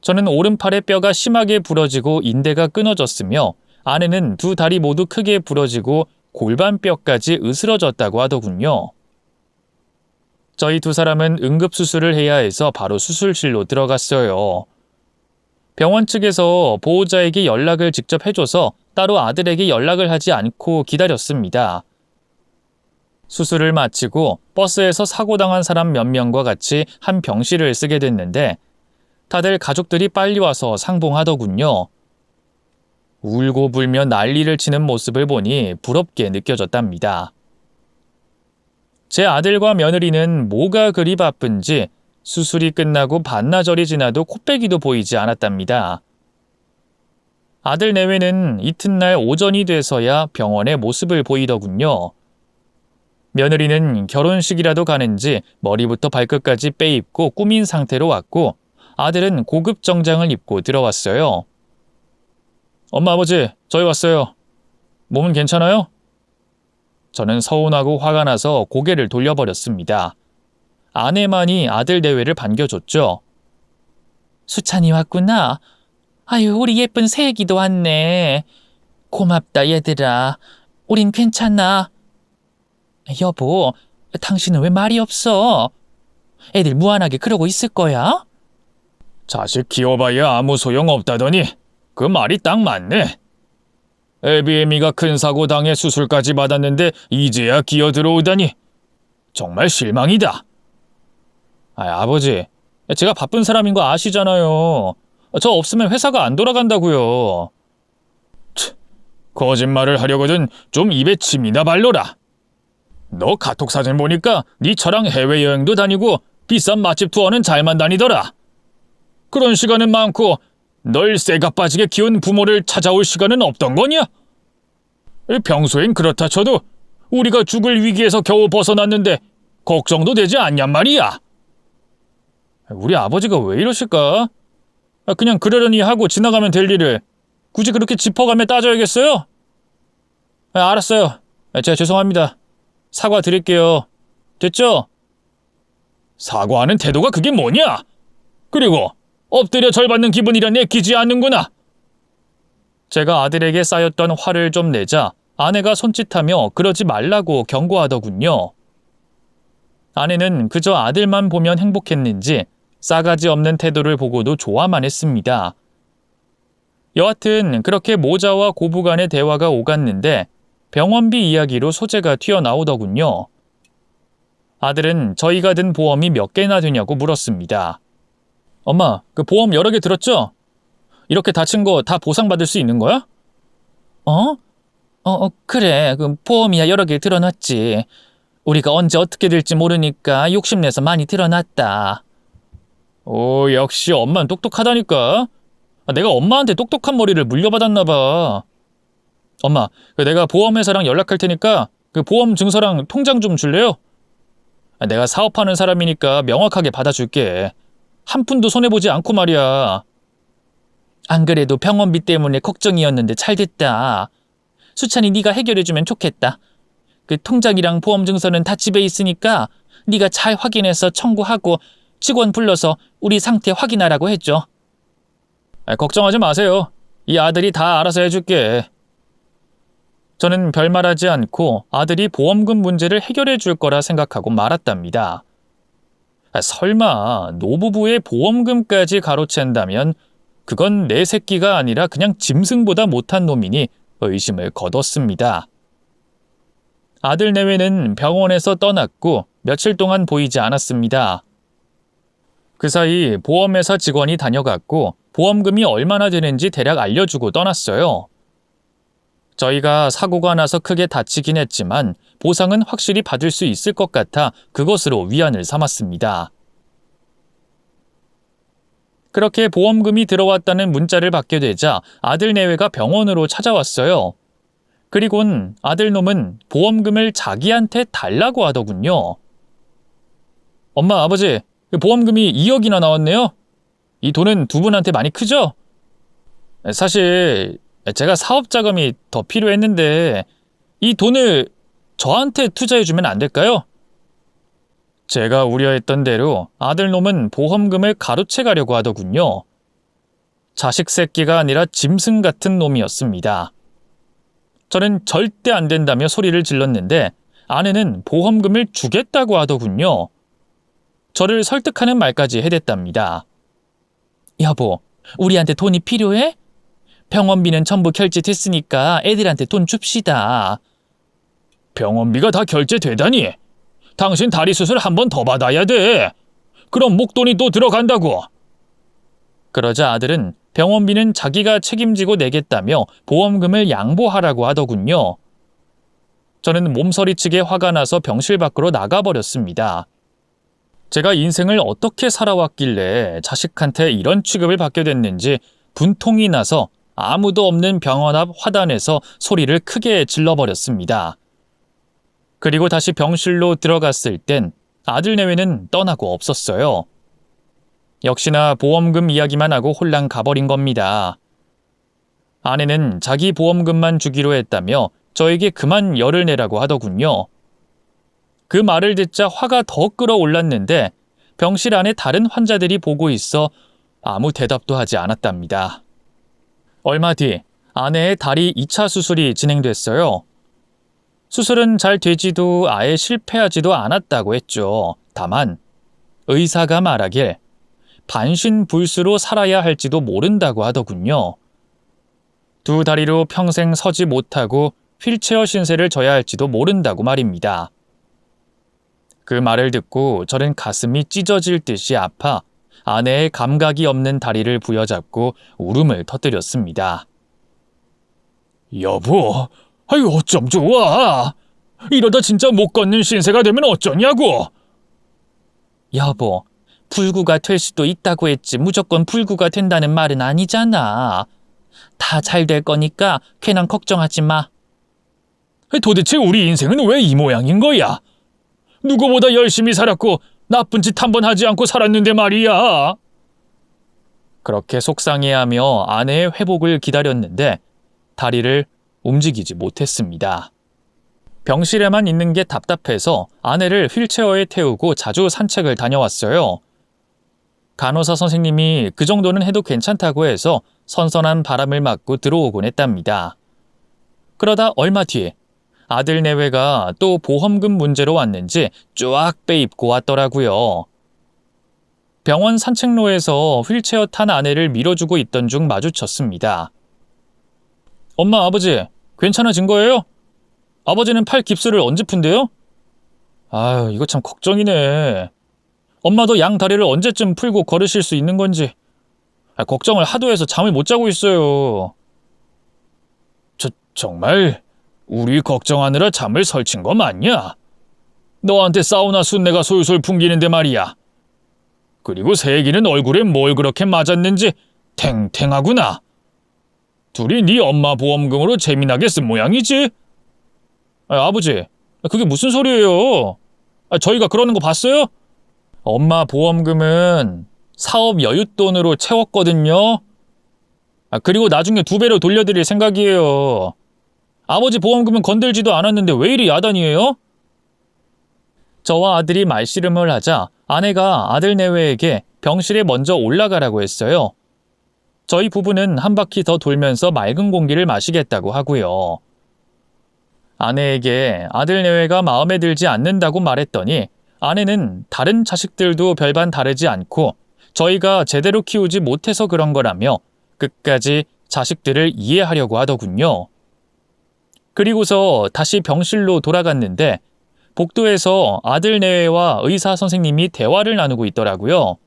S1: 저는 오른팔의 뼈가 심하게 부러지고 인대가 끊어졌으며 아내는 두 다리 모두 크게 부러지고 골반뼈까지 으스러졌다고 하더군요. 저희 두 사람은 응급수술을 해야 해서 바로 수술실로 들어갔어요. 병원 측에서 보호자에게 연락을 직접 해줘서 따로 아들에게 연락을 하지 않고 기다렸습니다. 수술을 마치고 버스에서 사고당한 사람 몇 명과 같이 한 병실을 쓰게 됐는데 다들 가족들이 빨리 와서 상봉하더군요. 울고 불며 난리를 치는 모습을 보니 부럽게 느껴졌답니다. 제 아들과 며느리는 뭐가 그리 바쁜지 수술이 끝나고 반나절이 지나도 코빼기도 보이지 않았답니다. 아들 내외는 이튿날 오전이 돼서야 병원에 모습을 보이더군요. 며느리는 결혼식이라도 가는지 머리부터 발끝까지 빼입고 꾸민 상태로 왔고 아들은 고급 정장을 입고 들어왔어요. 엄마, 아버지, 저희 왔어요. 몸은 괜찮아요? 저는 서운하고 화가 나서 고개를 돌려버렸습니다. 아내만이 아들 내외를 반겨줬죠.
S2: 수찬이 왔구나. 아유, 우리 예쁜 새애기도 왔네. 고맙다, 얘들아. 우린 괜찮아. 여보, 당신은 왜 말이 없어? 애들 무한하게 그러고 있을 거야?
S1: 자식 키워봐야 아무 소용없다더니 그 말이 딱 맞네. 애비애미가 큰 사고 당해 수술까지 받았는데 이제야 기어 들어오다니 정말 실망이다. 아버지, 제가 바쁜 사람인 거 아시잖아요. 저 없으면 회사가 안 돌아간다고요. 거짓말을 하려거든 좀 입에 침이나 발라라. 너 카톡 사진 보니까 네 처랑 해외여행도 다니고 비싼 맛집 투어는 잘만 다니더라. 그런 시간은 많고 널 쇠가 빠지게 키운 부모를 찾아올 시간은 없던 거냐? 평소엔 그렇다 쳐도 우리가 죽을 위기에서 겨우 벗어났는데 걱정도 되지 않냔 말이야. 우리 아버지가 왜 이러실까? 그냥 그러려니 하고 지나가면 될 일을 굳이 그렇게 짚어가며 따져야겠어요? 알았어요. 제가 죄송합니다. 사과 드릴게요. 됐죠? 사과하는 태도가 그게 뭐냐? 그리고 엎드려 절 받는 기분이라 내키지 않는구나. 제가 아들에게 쌓였던 화를 좀 내자 아내가 손짓하며 그러지 말라고 경고하더군요. 아내는 그저 아들만 보면 행복했는지 싸가지 없는 태도를 보고도 좋아만 했습니다. 여하튼 그렇게 모자와 고부 간의 대화가 오갔는데 병원비 이야기로 소재가 튀어나오더군요. 아들은 저희가 든 보험이 몇 개나 되냐고 물었습니다. 엄마, 그 보험 여러 개 들었죠? 이렇게 다친 거 다 보상받을 수 있는 거야?
S2: 그래. 그 보험이야 여러 개 들어놨지. 우리가 언제 어떻게 될지 모르니까 욕심내서 많이 들어놨다.
S1: 오, 역시 엄마는 똑똑하다니까. 내가 엄마한테 똑똑한 머리를 물려받았나 봐. 엄마, 내가 보험회사랑 연락할 테니까 그 보험 증서랑 통장 좀 줄래요? 내가 사업하는 사람이니까 명확하게 받아줄게. 한 푼도 손해보지 않고 말이야.
S2: 안 그래도 병원비 때문에 걱정이었는데 잘 됐다. 수찬이 네가 해결해주면 좋겠다. 그 통장이랑 보험증서는 다 집에 있으니까 네가 잘 확인해서 청구하고 직원 불러서 우리 상태 확인하라고 해줘.
S1: 걱정하지 마세요. 이 아들이 다 알아서 해줄게. 저는 별말하지 않고 아들이 보험금 문제를 해결해 줄 거라 생각하고 말았답니다. 설마 노부부의 보험금까지 가로챈다면 그건 내 새끼가 아니라 그냥 짐승보다 못한 놈이니 의심을 거뒀습니다. 아들 내외는 병원에서 떠났고 며칠 동안 보이지 않았습니다. 그 사이 보험회사 직원이 다녀갔고 보험금이 얼마나 되는지 대략 알려주고 떠났어요. 저희가 사고가 나서 크게 다치긴 했지만 보상은 확실히 받을 수 있을 것 같아 그것으로 위안을 삼았습니다. 그렇게 보험금이 들어왔다는 문자를 받게 되자 아들 내외가 병원으로 찾아왔어요. 그리곤 아들놈은 보험금을 자기한테 달라고 하더군요. 엄마, 아버지, 보험금이 2억이나 나왔네요. 이 돈은 두 분한테 많이 크죠? 사실 제가 사업 자금이 더 필요했는데 이 돈을 저한테 투자해주면 안 될까요? 제가 우려했던 대로 아들놈은 보험금을 가로채 가려고 하더군요. 자식 새끼가 아니라 짐승 같은 놈이었습니다. 저는 절대 안 된다며 소리를 질렀는데 아내는 보험금을 주겠다고 하더군요. 저를 설득하는 말까지 해댔답니다.
S2: 여보, 우리한테 돈이 필요해? 병원비는 전부 결제됐으니까 애들한테 돈 줍시다.
S1: 병원비가 다 결제되다니. 당신 다리 수술 한 번 더 받아야 돼. 그럼 목돈이 또 들어간다고.
S2: 그러자 아들은 병원비는 자기가 책임지고 내겠다며 보험금을 양보하라고 하더군요. 저는 몸서리치게 화가 나서 병실 밖으로 나가버렸습니다. 제가 인생을 어떻게 살아왔길래 자식한테 이런 취급을 받게 됐는지 분통이 나서 아무도 없는 병원 앞 화단에서 소리를 크게 질러버렸습니다. 그리고 다시 병실로 들어갔을 땐 아들 내외는 떠나고 없었어요. 역시나 보험금 이야기만 하고 홀랑 가버린 겁니다. 아내는 자기 보험금만 주기로 했다며 저에게 그만 열을 내라고 하더군요. 그 말을 듣자 화가 더 끌어올랐는데 병실 안에 다른 환자들이 보고 있어 아무 대답도 하지 않았답니다. 얼마 뒤 아내의 다리 2차 수술이 진행됐어요. 수술은 잘 되지도 아예 실패하지도 않았다고 했죠. 다만 의사가 말하길 반신불수로 살아야 할지도 모른다고 하더군요. 두 다리로 평생 서지 못하고 휠체어 신세를 져야 할지도 모른다고 말입니다. 그 말을 듣고 저는 가슴이 찢어질 듯이 아파 아내의 감각이 없는 다리를 부여잡고 울음을 터뜨렸습니다.
S1: 여보, 아유 어쩜 좋아. 이러다 진짜 못 걷는 신세가 되면 어쩌냐고.
S2: 여보, 불구가 될 수도 있다고 했지 무조건 불구가 된다는 말은 아니잖아. 다 잘 될 거니까 괜한 걱정하지 마.
S1: 도대체 우리 인생은 왜 이 모양인 거야? 누구보다 열심히 살았고 나쁜 짓 한 번 하지 않고 살았는데 말이야.
S2: 그렇게 속상해하며 아내의 회복을 기다렸는데 다리를 움직이지 못했습니다. 병실에만 있는 게 답답해서 아내를 휠체어에 태우고 자주 산책을 다녀왔어요. 간호사 선생님이 그 정도는 해도 괜찮다고 해서 선선한 바람을 맞고 들어오곤 했답니다. 그러다 얼마 뒤에 아들 내외가 또 보험금 문제로 왔는지 쫙 빼입고 왔더라고요. 병원 산책로에서 휠체어 탄 아내를 밀어주고 있던 중 마주쳤습니다. 엄마, 아버지, 괜찮아진 거예요? 아버지는 팔 깁스를 언제 푼대요? 아유, 이거 참 걱정이네. 엄마도 양 다리를 언제쯤 풀고 걸으실 수 있는 건지 걱정을 하도 해서 잠을 못 자고 있어요.
S1: 정말 우리 걱정하느라 잠을 설친 거 맞냐? 너한테 사우나 순내가 솔솔 풍기는데 말이야. 그리고 세기는 얼굴에 뭘 그렇게 맞았는지 탱탱하구나. 둘이 네 엄마 보험금으로 재미나게 쓴 모양이지?
S2: 아버지, 그게 무슨 소리예요? 저희가 그러는 거 봤어요? 엄마 보험금은 사업 여윳돈으로 채웠거든요. 그리고 나중에 2배로 돌려드릴 생각이에요. 아버지 보험금은 건들지도 않았는데 왜 이리 야단이에요? 저와 아들이 말씨름을 하자 아내가 아들 내외에게 병실에 먼저 올라가라고 했어요. 저희 부부는 한 바퀴 더 돌면서 맑은 공기를 마시겠다고 하고요. 아내에게 아들 내외가 마음에 들지 않는다고 말했더니 아내는 다른 자식들도 별반 다르지 않고 저희가 제대로 키우지 못해서 그런 거라며 끝까지 자식들을 이해하려고 하더군요. 그리고서 다시 병실로 돌아갔는데 복도에서 아들 내외와 의사 선생님이 대화를 나누고 있더라고요.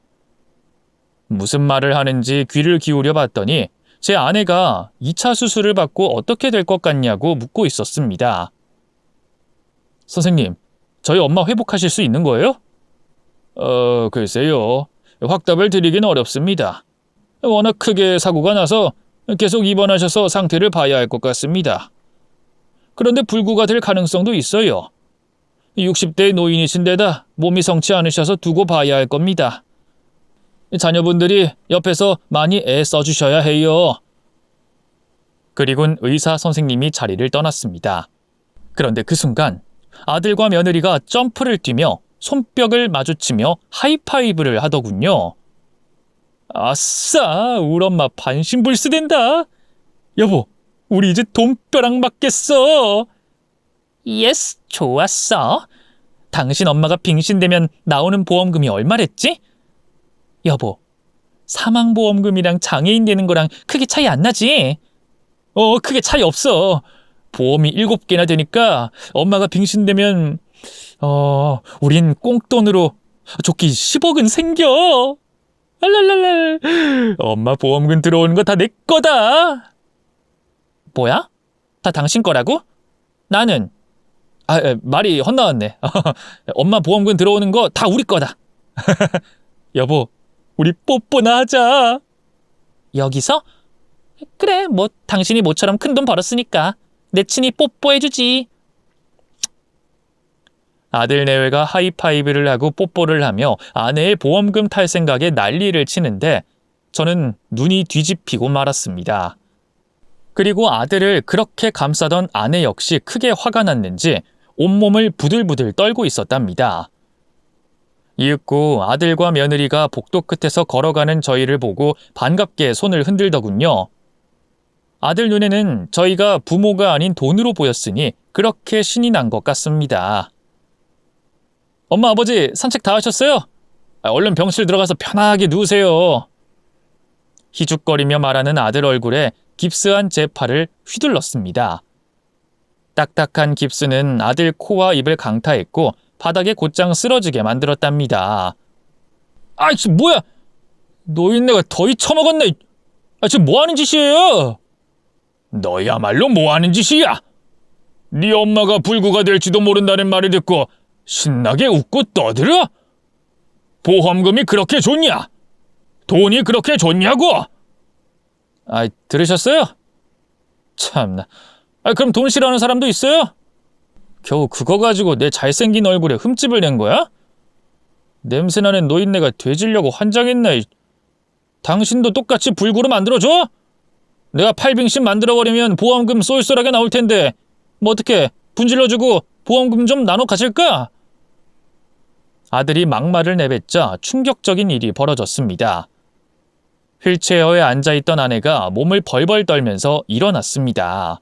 S2: 무슨 말을 하는지 귀를 기울여 봤더니 제 아내가 2차 수술을 받고 어떻게 될 것 같냐고 묻고 있었습니다. 선생님, 저희 엄마 회복하실 수 있는 거예요?
S1: 글쎄요. 확답을 드리긴 어렵습니다. 워낙 크게 사고가 나서 계속 입원하셔서 상태를 봐야 할 것 같습니다. 그런데 불구가 될 가능성도 있어요. 60대 노인이신데다 몸이 성치 않으셔서 두고 봐야 할 겁니다. 자녀분들이 옆에서 많이 애 써주셔야 해요. 그리곤 의사 선생님이 자리를 떠났습니다. 그런데 그 순간 아들과 며느리가 점프를 뛰며 손뼉을 마주치며 하이파이브를 하더군요. 아싸, 우리 엄마 반신불수된다. 여보, 우리 이제 돈벼락 맞겠어.
S2: 예스, 좋았어. 당신 엄마가 빙신되면 나오는 보험금이 얼마랬지? 여보, 사망보험금이랑 장애인 되는 거랑 크게 차이 안 나지? 크게 차이 없어. 보험이 7개나 되니까 엄마가 빙신되면 우린 꽁돈으로 좋기 10억은 생겨. 알랄랄랄. 엄마 보험금 들어오는 거 다 내 거다. 뭐야? 다 당신 거라고? 나는 말이 헛나왔네. 엄마 보험금 들어오는 거 다 우리 거다. 여보, 우리 뽀뽀나 하자. 여기서? 그래, 뭐 당신이 모처럼 큰 돈 벌었으니까 내 친히 뽀뽀해주지. 아들 내외가 하이파이브를 하고 뽀뽀를 하며 아내의 보험금 탈 생각에 난리를 치는데 저는 눈이 뒤집히고 말았습니다. 그리고 아들을 그렇게 감싸던 아내 역시 크게 화가 났는지 온몸을 부들부들 떨고 있었답니다. 이윽고 아들과 며느리가 복도 끝에서 걸어가는 저희를 보고 반갑게 손을 흔들더군요. 아들 눈에는 저희가 부모가 아닌 돈으로 보였으니 그렇게 신이 난 것 같습니다. 엄마, 아버지 산책 다 하셨어요? 얼른 병실 들어가서 편하게 누우세요. 희죽거리며 말하는 아들 얼굴에 깁스한 제 팔을 휘둘렀습니다. 딱딱한 깁스는 아들 코와 입을 강타했고 바닥에 곧장 쓰러지게 만들었답니다. 지금 뭐야? 노인네가 더위 처먹었네. 지금 뭐하는 짓이에요? 너야말로 뭐하는 짓이야? 네 엄마가 불구가 될지도 모른다는 말을 듣고 신나게 웃고 떠들어? 보험금이 그렇게 좋냐? 돈이 그렇게 좋냐고? 들으셨어요? 참나. 그럼 돈 싫어하는 사람도 있어요? 겨우 그거 가지고 내 잘생긴 얼굴에 흠집을 낸 거야? 냄새나는 노인네가 되지려고 환장했네. 당신도 똑같이 불구로 만들어줘? 내가 팔빙신 만들어버리면 보험금 쏠쏠하게 나올 텐데 뭐 어떻게 분질러주고 보험금 좀 나눠 가질까? 아들이 막말을 내뱉자 충격적인 일이 벌어졌습니다. 휠체어에 앉아있던 아내가 몸을 벌벌 떨면서 일어났습니다.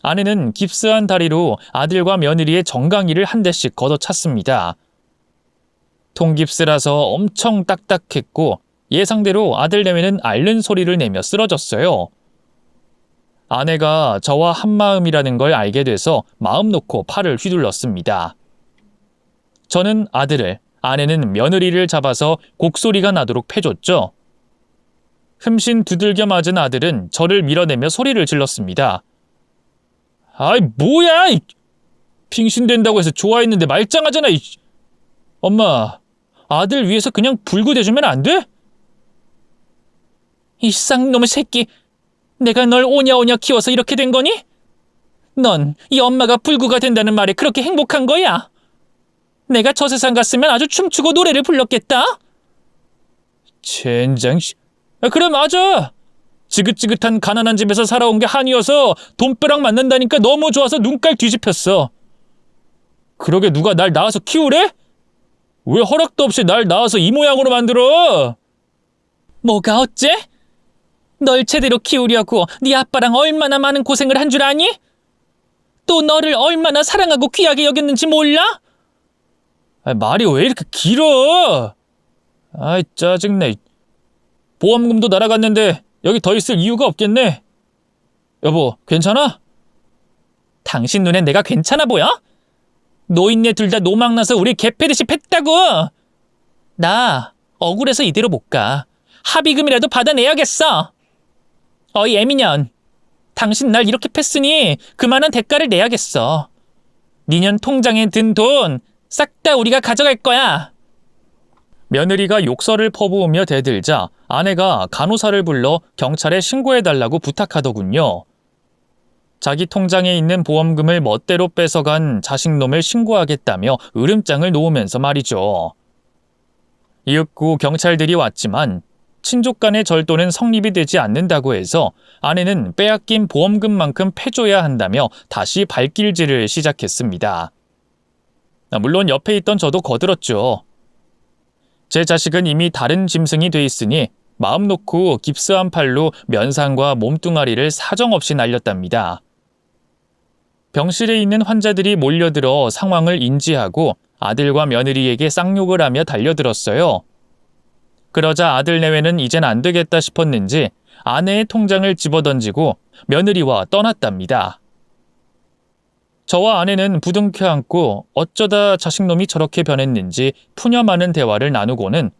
S2: 아내는 깁스한 다리로 아들과 며느리의 정강이를 한 대씩 걷어찼습니다. 통깁스라서 엄청 딱딱했고 예상대로 아들 내외는 앓는 소리를 내며 쓰러졌어요. 아내가 저와 한마음이라는 걸 알게 돼서 마음 놓고 팔을 휘둘렀습니다. 저는 아들을, 아내는 며느리를 잡아서 곡소리가 나도록 패줬죠. 흠신 두들겨 맞은 아들은 저를 밀어내며 소리를 질렀습니다. 뭐야! 빙신된다고 해서 좋아했는데 말짱하잖아. 엄마, 아들 위해서 그냥 불구대주면 안 돼? 이 쌍놈의 새끼, 내가 널 오냐오냐 키워서 이렇게 된 거니? 넌 이 엄마가 불구가 된다는 말에 그렇게 행복한 거야? 내가 저 세상 갔으면 아주 춤추고 노래를 불렀겠다? 젠장. 그래, 맞아. 지긋지긋한 가난한 집에서 살아온 게 한이어서 돈벼락 맞는다니까 너무 좋아서 눈깔 뒤집혔어. 그러게 누가 날 낳아서 키우래? 왜 허락도 없이 날 낳아서 이 모양으로 만들어? 뭐가 어째? 널 제대로 키우려고 네 아빠랑 얼마나 많은 고생을 한 줄 아니? 또 너를 얼마나 사랑하고 귀하게 여겼는지 몰라? 말이 왜 이렇게 길어? 짜증내. 보험금도 날아갔는데 여기 더 있을 이유가 없겠네. 여보, 괜찮아? 당신 눈엔 내가 괜찮아 보여? 노인네 둘 다 노망나서 우리 개패듯이 팼다고. 나 억울해서 이대로 못 가. 합의금이라도 받아내야겠어. 어이 애미년, 당신 날 이렇게 팼으니 그만한 대가를 내야겠어. 니년 통장에 든 돈 싹 다 우리가 가져갈 거야. 며느리가 욕설을 퍼부으며 대들자 아내가 간호사를 불러 경찰에 신고해달라고 부탁하더군요. 자기 통장에 있는 보험금을 멋대로 뺏어간 자식놈을 신고하겠다며 으름장을 놓으면서 말이죠. 이윽고 경찰들이 왔지만 친족 간의 절도는 성립이 되지 않는다고 해서 아내는 빼앗긴 보험금만큼 패줘야 한다며 다시 발길질을 시작했습니다. 물론 옆에 있던 저도 거들었죠. 제 자식은 이미 다른 짐승이 돼 있으니 마음 놓고 깁스한 팔로 면상과 몸뚱아리를 사정없이 날렸답니다. 병실에 있는 환자들이 몰려들어 상황을 인지하고 아들과 며느리에게 쌍욕을 하며 달려들었어요.
S1: 그러자 아들 내외는 이젠 안 되겠다 싶었는지 아내의 통장을 집어던지고 며느리와 떠났답니다. 저와 아내는 부둥켜 안고 어쩌다 자식놈이 저렇게 변했는지 푸념 많은 대화를 나누고는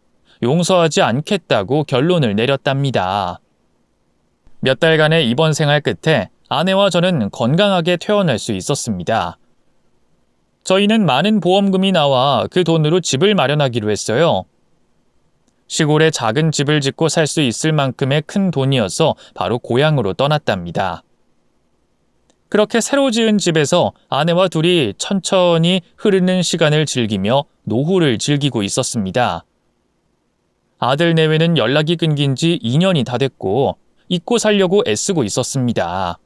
S1: 용서하지 않겠다고 결론을 내렸답니다. 몇 달간의 입원 생활 끝에 아내와 저는 건강하게 퇴원할 수 있었습니다. 저희는 많은 보험금이 나와 그 돈으로 집을 마련하기로 했어요. 시골에 작은 집을 짓고 살 수 있을 만큼의 큰 돈이어서 바로 고향으로 떠났답니다. 그렇게 새로 지은 집에서 아내와 둘이 천천히 흐르는 시간을 즐기며 노후를 즐기고 있었습니다. 아들 내외는 연락이 끊긴 지 2년이 다 됐고 잊고 살려고 애쓰고 있었습니다.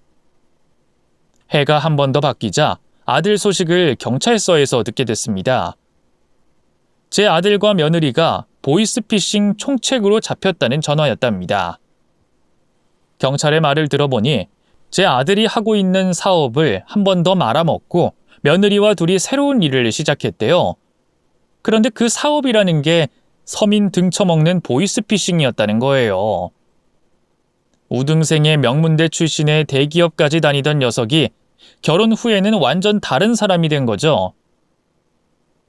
S1: 해가 한 번 더 바뀌자 아들 소식을 경찰서에서 듣게 됐습니다. 제 아들과 며느리가 보이스피싱 총책으로 잡혔다는 전화였답니다. 경찰의 말을 들어보니 제 아들이 하고 있는 사업을 한 번 더 말아먹고 며느리와 둘이 새로운 일을 시작했대요. 그런데 그 사업이라는 게 서민 등쳐먹는 보이스피싱이었다는 거예요. 우등생의 명문대 출신의 대기업까지 다니던 녀석이 결혼 후에는 완전 다른 사람이 된 거죠.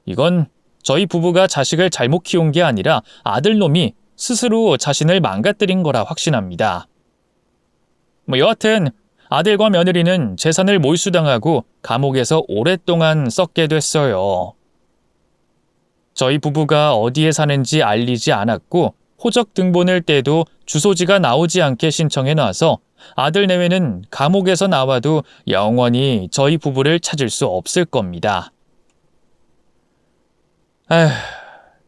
S1: 이건 저희 부부가 자식을 잘못 키운 게 아니라 아들놈이 스스로 자신을 망가뜨린 거라 확신합니다. 여하튼 아들과 며느리는 재산을 몰수당하고 감옥에서 오랫동안 썩게 됐어요. 저희 부부가 어디에 사는지 알리지 않았고 호적 등본을 떼도 주소지가 나오지 않게 신청해 놔서 아들 내외는 감옥에서 나와도 영원히 저희 부부를 찾을 수 없을 겁니다.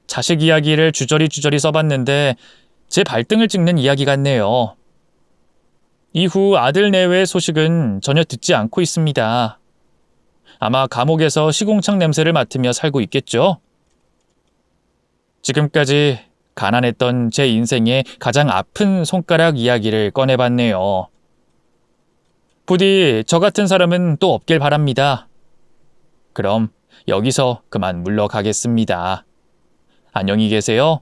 S1: 자식 이야기를 주저리 써봤는데 제 발등을 찍는 이야기 같네요. 이후 아들 내외의 소식은 전혀 듣지 않고 있습니다. 아마 감옥에서 시궁창 냄새를 맡으며 살고 있겠죠? 지금까지 가난했던 제 인생의 가장 아픈 손가락 이야기를 꺼내봤네요. 부디 저 같은 사람은 또 없길 바랍니다. 그럼 여기서 그만 물러가겠습니다. 안녕히 계세요.